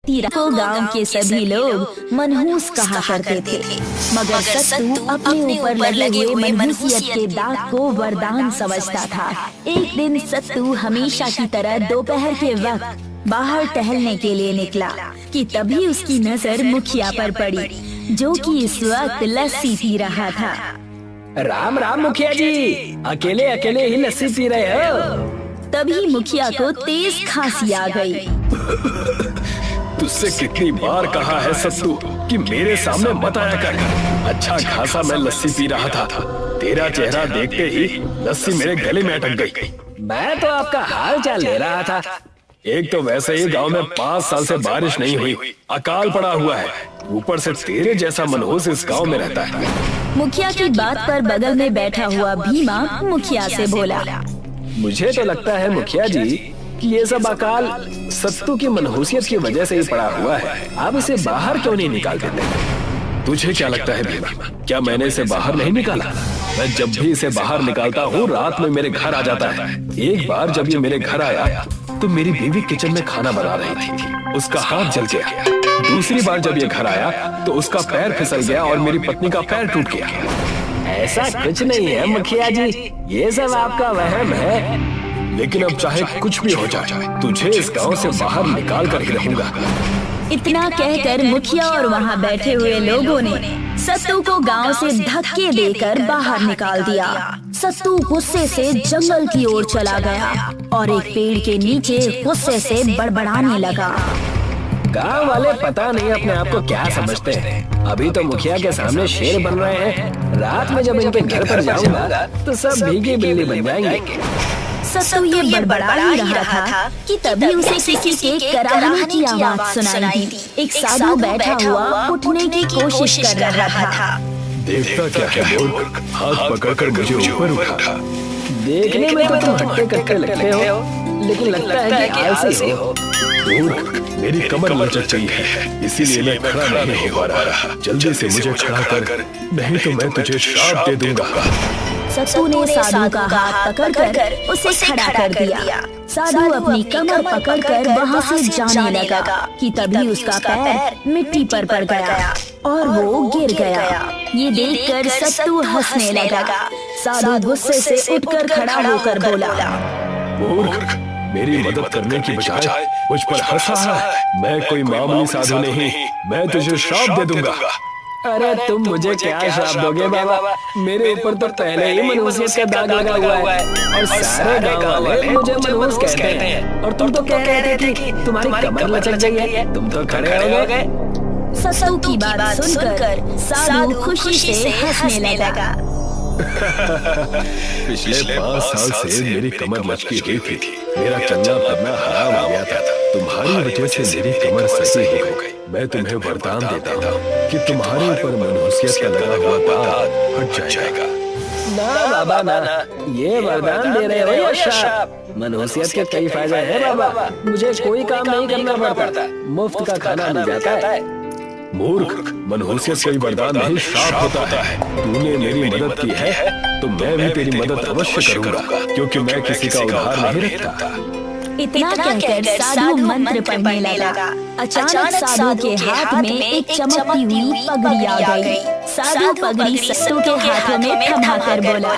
तीरा को गांव के सभी लोग मनहूस कहा करते थे, मगर सत्तू अपने ऊपर लगे हुए मनहूसियत के दाग को वरदान समझता था। एक दिन सत्तू हमेशा की तरह दोपहर के वक्त बाहर टहलने के लिए निकला कि तभी उसकी नजर मुखिया पर पड़ी, जो कि इस वक्त लस्सी पी रहा था। राम राम मुखिया जी, अकेले अकेले ही लस्सी पी रहे हो? तभी मुखिया को तेज खांसी आ गई। तुझसे कितनी बार कहा है सत्तू कि मेरे सामने मत आया कर। अच्छा खासा मैं लस्सी पी रहा था, तेरा चेहरा देखते ही लस्सी मेरे गले में अटक गई। मैं तो आपका हाल चाल ले रहा था। एक तो वैसे ही गांव में 5 साल से बारिश नहीं हुई, अकाल पड़ा हुआ है, ऊपर से तेरे जैसा मनहूस इस गांव में रहता है। मुखिया की बात पर बगल में बैठा हुआ भीमा मुखिया से बोला, मुझे तो लगता है मुखिया जी कि ये सब अकाल सत्तू की मनहूसियत की वजह से ही पड़ा हुआ है। आप इसे बाहर क्यों नहीं निकाल देते? तुझे क्या लगता है भीमा, क्या मैंने इसे बाहर नहीं निकाला? मैं जब भी इसे बाहर निकालता हूँ रात में मेरे घर आ जाता है। एक बार जब ये मेरे घर आया तो मेरी बीवी किचन में खाना बना रही थी, उसका हाथ जल गया। दूसरी बार जब ये घर आया तो उसका पैर फिसल गया और मेरी पत्नी का पैर टूट गया। ऐसा कुछ नहीं है मुखिया जी, ये सब आपका वहम है। लेकिन अब चाहे कुछ भी हो जाए, तुझे इस गांव से बाहर निकाल कर ही रहूंगा। इतना कहकर मुखिया और वहाँ बैठे हुए लोगों ने सत्तू को गांव से धक्के देकर बाहर निकाल दिया। सत्तू गुस्से से जंगल की ओर चला गया और एक पेड़ के नीचे गुस्से से बड़बड़ाने लगा। गांव वाले पता नहीं अपने आप को क्या समझते हैं। अभी तो मुखिया के सामने शेर बन रहे हैं, रात में जब इनके घर पर जाऊंगा तो सब भीगी बिल्ली बन जाएंगे। सत्तू ये बड़बड़ा ही रहा था कि तभी उसे किसी के कराहने की आवाज सुनाई दी। एक साधु बैठा हुआ उठने की कोशिश कर रहा था। देखता क्या है मूर्ख, हाथ पकड़कर मुझे ऊपर उठा। देखने में तो तुम हट्टे कट्टे लगते हो, लेकिन लगता है कि आलसी हो। मूर्ख, मेरी कमर लचक गई है, इसीलिए मैं खड़ा नहीं हो पा रहा। जल्दी से मुझे खड़ा कर, नहीं तो मैं तुझे श्राप दे दूंगा। सत्तू ने साधु का हाथ पकड़कर उसे खड़ा कर दिया। साधु अपनी कमर पकड़कर वहाँ से जाने लगा कि तभी उसका पैर मिट्टी पर पड़ गया और वो गिर गया। ये देखकर सत्तू हंसने लगा। साधु गुस्से से उठकर खड़ा होकर बोला, मूर्ख, मेरी मदद करने की बजाय मुझ पर हंस रहा है। मैं कोई मामूली साधु नहीं, मैं तुझे श्राप दे दूंगा। अरे तुम मुझे क्या श्राप दोगे बाबा? मेरे ऊपर तो पहले ही मनहूसियत का दाग लगा हुआ है और सारे गांव वाले मुझे मनहूस कहते हैं। और तुम तो कह रहे थे कि तुम्हारी कमर लचक गई है, तुम तो खड़े हो गए। सत्तू की बात सुनकर साधु खुशी से हंसने लगा। पिछले 5 साल से मेरी कमर लचकी हुई थी, मेरा चलना फिरना हराम हो गया था। तुम्हारी वजह से मेरी कमर सही हो गई। मैं तुम्हें वरदान देता हूँ कि तुम्हारे ऊपर मनहूसियत का लगा हुआ दाग हट जाएगा। ना बाबा ना, ये वरदान दे रहे हो या श्राप? मनहूसियत के कई फायदे हैं बाबा, मुझे कोई काम नहीं करना पड़ता, मुफ्त का खाना मिल जाता है। मूर्ख, मनहूसियत कोई वरदान नहीं श्राप होता है। तूने मेरी मदद की है तो मैं भी तेरी मदद अवश्य करूंगा, क्योंकि मैं किसी का उधार नहीं रखता। इतना कहकर साधु मंत्र पढ़ने लगा। अचानक साधु के हाथ में एक चमकती हुई पगड़ी आ गई। साधु पगड़ी सत्तू के हाथों में थमाकर बोला,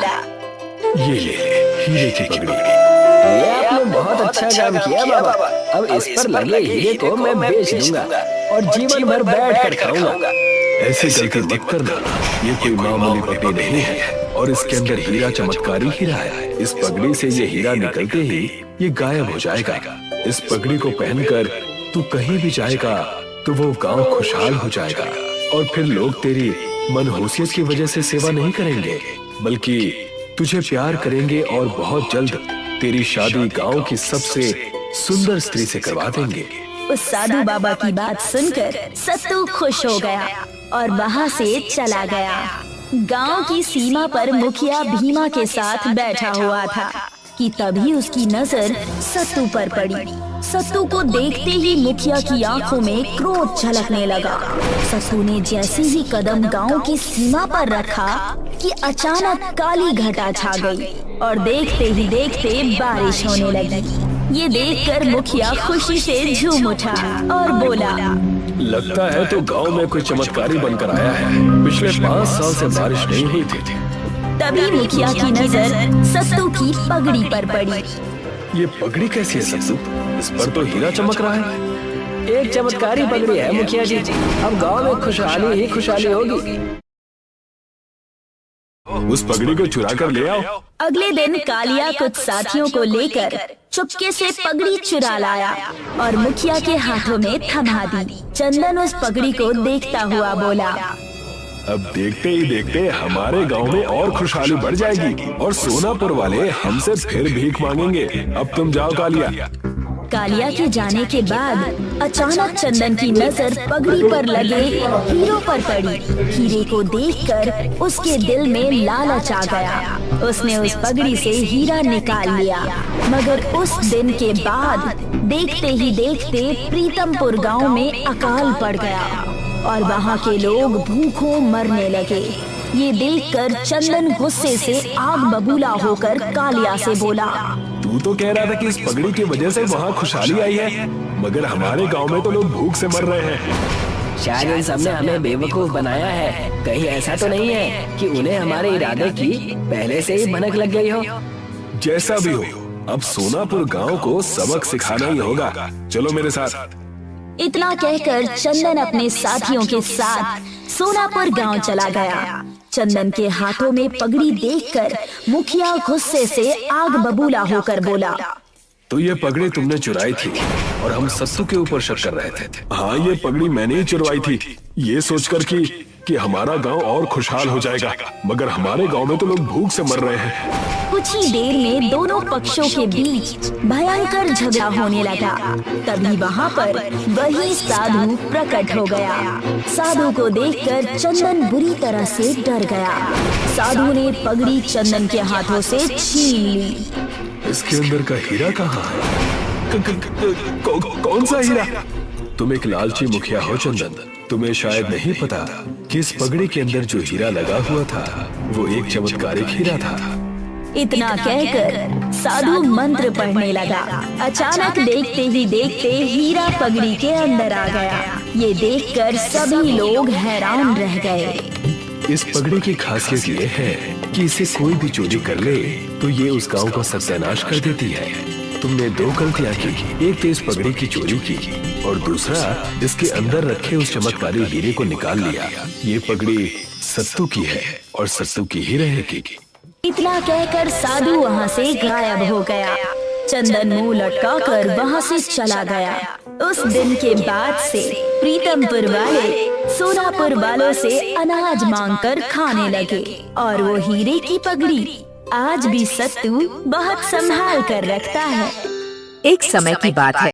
ये ले, हीरे की पगड़ी। ये आपने बहुत अच्छा काम किया बाबा। अब इस पर लगे हीरे को मैं बेच दूंगा और जीवन भर बैठ कर खाऊंगा। ऐसे गलती मत करना, ये कोई मामूली पगड़ी नहीं है और इसके अंदर हीरा चमत्कारी हीरा है। इस पगड़ी से ये हीरा निकलते ही ये गायब हो जाएगा। इस पगड़ी को पहनकर तू कहीं भी जाएगा तो वो गांव खुशहाल हो जाएगा और फिर लोग तेरी मनहूसियत की वजह से सेवा नहीं करेंगे, बल्कि तुझे प्यार करेंगे और बहुत जल्द तेरी शादी गांव की सबसे सुंदर स्त्री से करवा देंगे। उस साधु बाबा की बात सुनकर सत्तू खुश हो गया और वहाँ से चला गया। गांव की सीमा पर मुखिया भीमा के साथ बैठा हुआ था कि तभी उसकी नजर सत्तू पर पड़ी। सत्तू को देखते ही मुखिया की आंखों में क्रोध झलकने लगा। सत्तू ने जैसे ही कदम गांव की सीमा पर रखा कि अचानक काली घटा छा गई और देखते ही देखते बारिश होने लगी। ये देखकर मुखिया खुशी से झूम उठा और बोला, लगता है तो गांव में कोई चमत्कारी बनकर आया है। पिछले 5 साल से बारिश नहीं हुई थी। तभी मुखिया की नजर सत्तू की पगड़ी पर पड़ी। ये पगड़ी कैसी है सत्तू? इस पर तो हीरा चमक रहा है। एक चमत्कारी पगड़ी है मुखिया जी, अब गांव में खुशहाली ही खुशहाली होगी। उस पगड़ी को चुरा कर ले आओ। अगले दिन कालिया कुछ साथियों को लेकर चुपके से पगड़ी चुरा लाया और मुखिया के हाथों में थमा दी। चंदन उस पगड़ी को देखता हुआ बोला, अब देखते ही देखते हमारे गांव में और खुशहाली बढ़ जाएगी और सोनापुर वाले हमसे फिर भीख मांगेंगे। अब तुम जाओ कालिया। कालिया के जाने के बाद अचानक चंदन की नजर पगड़ी पर लगे हीरो पर पड़ी। हीरे को देखकर उसके दिल में लालच आ गया। उसने उस पगड़ी से हीरा निकाल लिया। मगर उस दिन के बाद देखते ही देखते प्रीतमपुर गांव में अकाल पड़ गया और वहां के लोग भूखों मरने लगे। ये देखकर चंदन गुस्से से आग बबूला होकर कालिया से बोला, तू तो कह रहा था कि इस पगड़ी की वजह से वहाँ खुशहाली आई है, मगर हमारे गांव में तो लोग भूख से मर रहे हैं। शायद इन सबने हमें बेवकूफ बनाया है। कहीं ऐसा तो नहीं है कि उन्हें हमारे इरादे की पहले से ही भनक लग गई हो। जैसा भी हो, अब सोनापुर गांव को सबक सिखाना ही होगा। चलो मेरे साथ। इतना कहकर चंदन अपने साथियों के साथ सोनापुर गांव चला गया। चंदन के हाथों में पगड़ी देखकर मुखिया गुस्से से आग बबूला होकर बोला, तो ये पगड़ी तुमने चुराई थी और हम सत्तू के ऊपर शक कर रहे थे। हाँ, ये पगड़ी मैंने ही चुरवाई थी, ये सोचकर कि हमारा गांव और खुशहाल हो जाएगा, मगर हमारे गांव में तो लोग भूख से मर रहे हैं। कुछ ही देर में दोनों पक्षों के बीच भयंकर झगड़ा होने लगा। तभी वहाँ पर वही साधु प्रकट हो गया। साधु को देखकर चंदन बुरी तरह से डर गया। साधु ने पगड़ी चंदन के हाथों से छीन ली। इसके अंदर का हीरा कहाँ है? कौन सा हीरा? तुम एक लालची मुखिया हो चंदन। तुम्हें शायद नहीं पता कि इस पगड़ी के अंदर जो हीरा लगा हुआ था वो एक चमत्कारिक हीरा था। इतना कहकर साधु मंत्र पढ़ने लगा। अचानक देखते ही देखते हीरा पगड़ी के अंदर आ गया। ये देखकर सभी लोग हैरान रह गए। इस पगड़ी की खासियत ये है कि इसे कोई भी चोरी कर ले तो ये उस गांव का सत्यानाश कर देती है। तुमने 2 गलतियां की, एक तो इस पगड़ी की चोरी की और दूसरा इसके अंदर रखे उस चमत्कारी हीरे को निकाल लिया। ये पगड़ी सत्तू की है और सत्तू की ही रहेगी। इतना कहकर साधु वहाँ से गायब हो गया। चंदन मुंह लटकाकर वहाँ से चला गया। उस दिन के बाद से प्रीतमपुर वाले सोनापुर वालों से अनाज मांगकर खाने लगे और वो हीरे की पगड़ी आज भी सत्तू बहुत संभाल कर रखता है। एक समय की बात है,